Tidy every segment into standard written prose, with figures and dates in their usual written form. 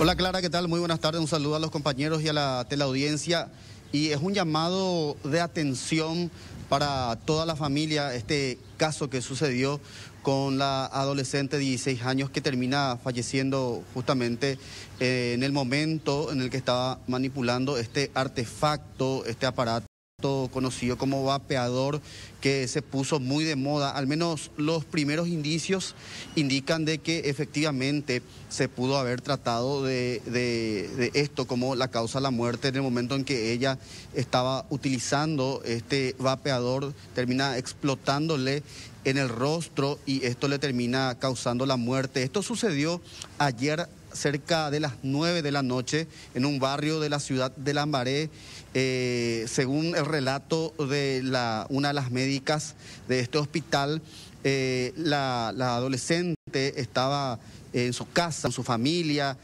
Hola Clara, ¿qué tal? Muy buenas tardes, un saludo a los compañeros y a la teleaudiencia. Y es un llamado de atención para toda la familia, este caso que sucedió con la adolescente de 16 años que termina falleciendo justamente en el momento en el que estaba manipulando este artefacto, este aparato conocido como vapeador, que se puso muy de moda. Al menos los primeros indicios indican de que efectivamente se pudo haber tratado de esto como la causa de la muerte en el momento en que ella estaba utilizando este vapeador, termina explotándole en el rostro y esto le termina causando la muerte. Esto sucedió ayer cerca de las 9 de la noche en un barrio de la ciudad de Lambaré. Según el relato de una de las médicas de este hospital, la adolescente estaba en su casa, con su familia,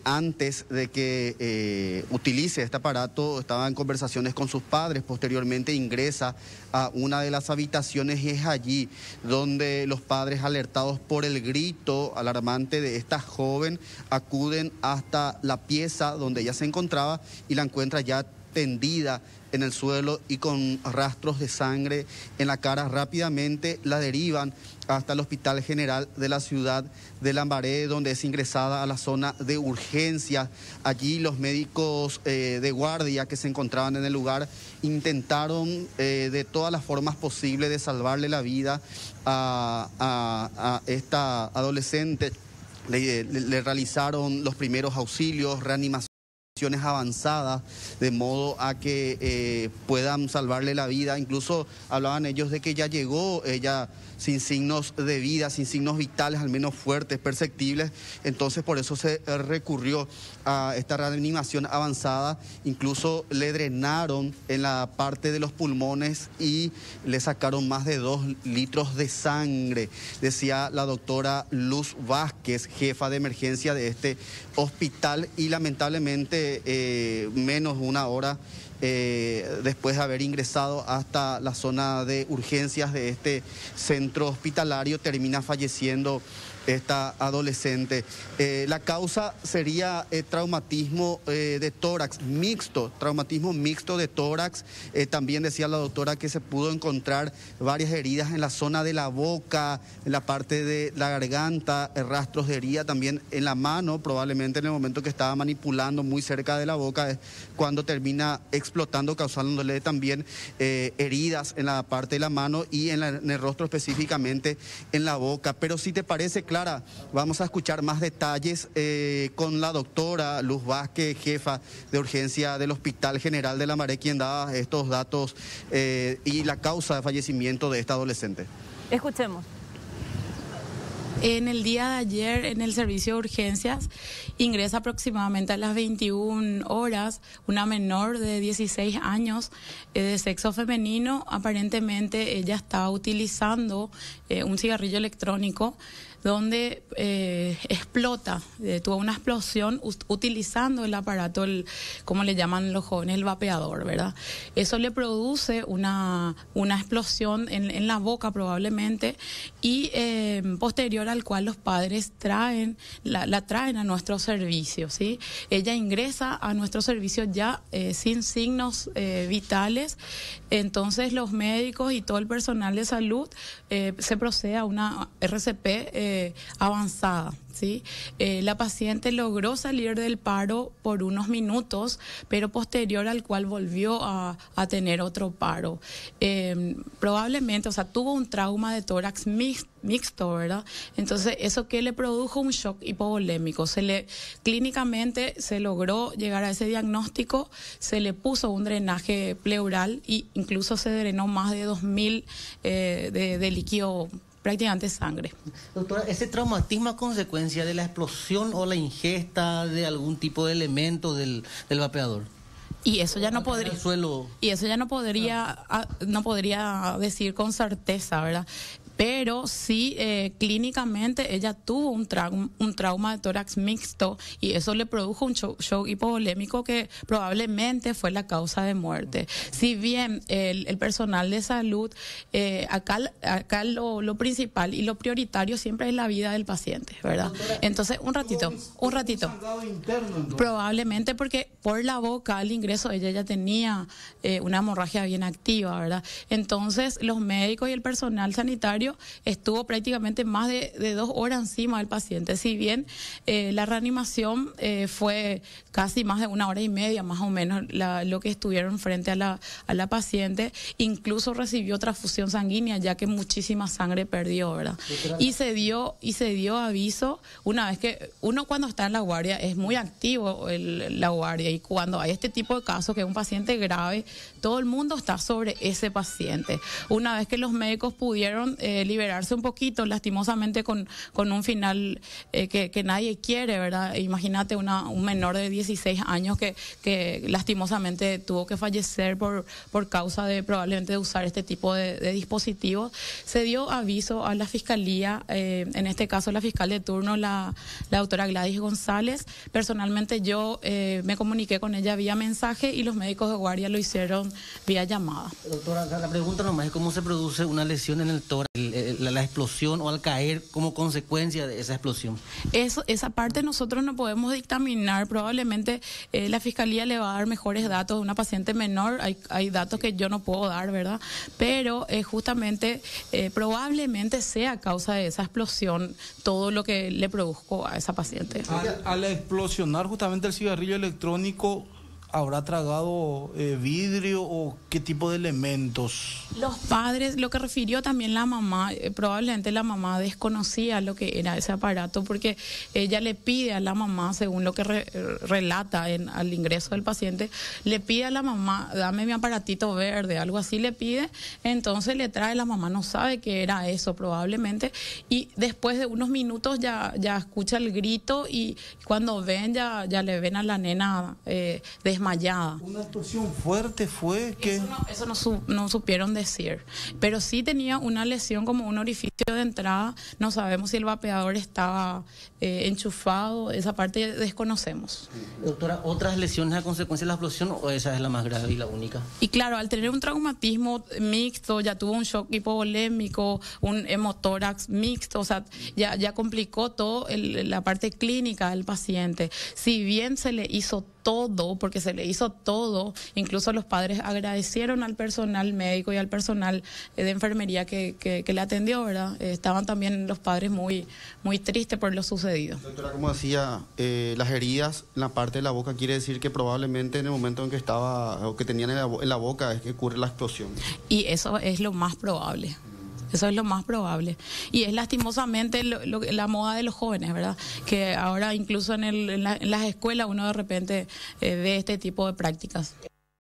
antes de que utilice este aparato, estaba en conversaciones con sus padres. Posteriormente ingresa a una de las habitaciones y es allí donde los padres, alertados por el grito alarmante de esta joven, acuden hasta la pieza donde ella se encontraba y la encuentra ya tendida en el suelo y con rastros de sangre en la cara. Rápidamente la derivan hasta el Hospital General de la ciudad de Lambaré, donde es ingresada a la zona de urgencias. Allí los médicos de guardia que se encontraban en el lugar intentaron de todas las formas posibles de salvarle la vida a esta adolescente. Le realizaron los primeros auxilios, reanimación avanzadas, de modo a que puedan salvarle la vida. Incluso hablaban ellos de que ya llegó ella sin signos de vida, sin signos vitales, al menos fuertes, perceptibles. Entonces por eso se recurrió a esta reanimación avanzada. Incluso le drenaron en la parte de los pulmones y le sacaron más de 2 litros de sangre, decía la doctora Luz Vázquez, jefa de emergencia de este hospital. Y lamentablemente menos de una hora después de haber ingresado hasta la zona de urgencias de este centro hospitalario, termina falleciendo esta adolescente. La causa sería traumatismo de tórax mixto, traumatismo mixto de tórax. También decía la doctora que se pudo encontrar varias heridas en la zona de la boca, en la parte de la garganta, rastros de herida también en la mano, probablemente en el momento que estaba manipulando muy cerca de la boca, es cuando termina explotando, causándole también heridas en la parte de la mano y en el rostro, específicamente en la boca. Pero si te parece, Clara, vamos a escuchar más detalles con la doctora Luz Vázquez, jefa de urgencia del Hospital General de Lambaré, quien daba estos datos y la causa de fallecimiento de esta adolescente. Escuchemos. En el día de ayer, en el servicio de urgencias, ingresa aproximadamente a las 21 horas una menor de 16 años de sexo femenino. Aparentemente ella estaba utilizando un cigarrillo electrónico donde explota, tuvo una explosión utilizando el aparato, como le llaman los jóvenes, el vapeador, ¿verdad? Eso le produce una explosión en la boca probablemente y posterior al cual los padres la traen a nuestro servicio, ¿sí? Ella ingresa a nuestro servicio ya sin signos vitales. Entonces los médicos y todo el personal de salud se procede a una RCP avanzada, ¿sí? La paciente logró salir del paro por unos minutos, pero posterior al cual volvió a tener otro paro. Probablemente, o sea, tuvo un trauma de tórax mixto, ¿verdad? Entonces, eso que le produjo un shock hipovolémico. Clínicamente se logró llegar a ese diagnóstico, se le puso un drenaje pleural e incluso se drenó más de 2.000 de líquido, prácticamente sangre. Doctora, ¿ese traumatismo a consecuencia de la explosión o la ingesta de algún tipo de elemento del vapeador? Y eso ya no podría, el suelo. Y eso ya no podría decir con certeza, ¿verdad? pero sí clínicamente ella tuvo un trauma de tórax mixto y eso le produjo un shock hipovolémico que probablemente fue la causa de muerte. Si bien el personal de salud, acá lo principal y lo prioritario siempre es la vida del paciente, ¿verdad? Entonces, un ratito. Probablemente porque por la boca al ingreso ella ya tenía una hemorragia bien activa, ¿verdad? Entonces, los médicos y el personal sanitario estuvo prácticamente más de 2 horas encima del paciente. Si bien la reanimación fue casi más de 1 hora y media, más o menos, lo que estuvieron frente a la paciente, incluso recibió transfusión sanguínea, ya que muchísima sangre perdió, ¿verdad? Y se dio aviso, una vez que uno cuando está en la guardia es muy activo la guardia, y cuando hay este tipo de casos, que es un paciente grave, todo el mundo está sobre ese paciente. Una vez que los médicos pudieron liberarse un poquito, lastimosamente con un final que nadie quiere, ¿verdad? Imagínate un menor de 16 años que lastimosamente tuvo que fallecer por causa de probablemente de usar este tipo de dispositivos. Se dio aviso a la fiscalía, en este caso la fiscal de turno, la doctora Gladys González. Personalmente yo me comuniqué con ella vía mensaje y los médicos de guardia lo hicieron vía llamada. Doctora, la pregunta nomás es cómo se produce una lesión en el tórax, la explosión o al caer como consecuencia de esa explosión. Esa parte nosotros no podemos dictaminar. Probablemente la fiscalía le va a dar mejores datos de una paciente menor. Hay datos que yo no puedo dar, ¿verdad? Pero justamente probablemente sea a causa de esa explosión todo lo que le produjo a esa paciente. Al explosionar justamente el cigarrillo electrónico, ¿habrá tragado vidrio o qué tipo de elementos? Los padres, lo que refirió también la mamá, probablemente la mamá desconocía lo que era ese aparato, porque ella le pide a la mamá, según lo que relata al ingreso del paciente, le pide a la mamá, dame mi aparatito verde, algo así le pide, entonces le trae, la mamá no sabe qué era eso probablemente, y después de unos minutos ya escucha el grito, y cuando ven ya le ven a la nena desmayada. ¿Una explosión fuerte fue? Que Eso no supieron decir, pero sí tenía una lesión como un orificio de entrada. No sabemos si el vapeador estaba enchufado, esa parte desconocemos. Doctora, ¿otras lesiones a consecuencia de la explosión o esa es la más grave y la única? Y claro, al tener un traumatismo mixto, ya tuvo un shock hipovolémico, un hemotórax mixto, o sea, ya complicó todo la parte clínica del paciente. Si bien se le hizo todo, porque se le hizo todo, incluso los padres agradecieron al personal médico y al personal de enfermería que le atendió, ¿verdad? Estaban también los padres muy tristes por lo sucedido. Doctora, como decía, las heridas en la parte de la boca quiere decir que probablemente en el momento en que estaba o que tenían en la boca es que ocurre la explosión. Y eso es lo más probable. Eso es lo más probable. Y es lastimosamente la moda de los jóvenes, ¿verdad? Que ahora incluso en las escuelas uno de repente ve este tipo de prácticas.